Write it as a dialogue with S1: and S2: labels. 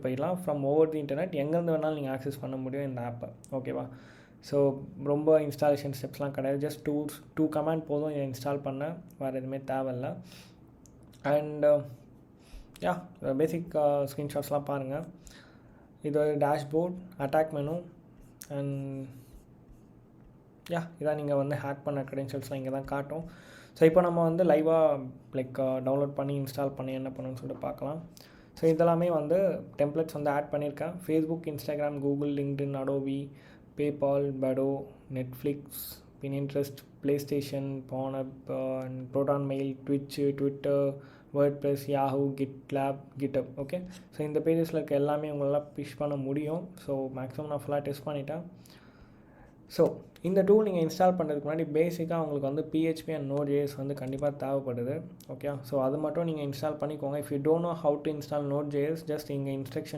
S1: போயிடலாம். From over the internet எங்கேருந்து வேணாலும் நீங்கள் ஆக்சஸ் பண்ண முடியும் இந்த ஆப்பை. ஓகேவா? ஸோ ரொம்ப இன்ஸ்டாலேஷன் ஸ்டெப்ஸ்லாம் கிடையாது. ஜஸ்ட் டூ கமாண்ட் போதும் இதை இன்ஸ்டால் பண்ண, வேறு எதுவுமே தேவையில்லை. அண்ட் யா பேசிக் ஸ்க்ரீன்ஷாட்ஸ்லாம் பாருங்கள். இது ஒரு dashboard, attack menu and yeah இதான் நீங்கள் வந்து ஹேக் பண்ண க்ரெடென்ஷியல்ஸ்லாம் இங்கே தான் காட்டும். ஸோ இப்போ நம்ம வந்து லைவாக டவுன்லோட் பண்ணி இன்ஸ்டால் பண்ணி என்ன பண்ணணும்னு சொல்லிட்டு பார்க்கலாம். ஸோ இதெல்லாமே வந்து டெம்ப்ளேட்ஸ் வந்து ஆட் பண்ணியிருக்கேன். Facebook, Instagram, Google, LinkedIn, Adobe, PayPal, Badoo, Netflix, Pinterest, PlayStation, பானப், Proton Mail, Twitter, WordPress, Yahoo, GitLab, GitHub. Okay, so இந்த பேஜஸில் இருக்க எல்லாமே உங்களால் பிஷ் பண்ண முடியும். ஸோ மேக்ஸிமம் நான் ஃபுல்லாக டெஸ்ட் பண்ணிட்டேன். ஸோ இந்த டூல் நீங்கள் இன்ஸ்டால் பண்ணுறதுக்கு முன்னாடி பேசிக்காக உங்களுக்கு வந்து PHP அண்ட் Node.js வந்து கண்டிப்பாக தேவைப்படுது. ஓகே, ஸோ அது மட்டும் நீங்கள் இன்ஸ்டால் பண்ணிக்கோங்க. If you don't know how to install Node.js, just இங்கே இன்ஸ்ட்ரக்ஷன்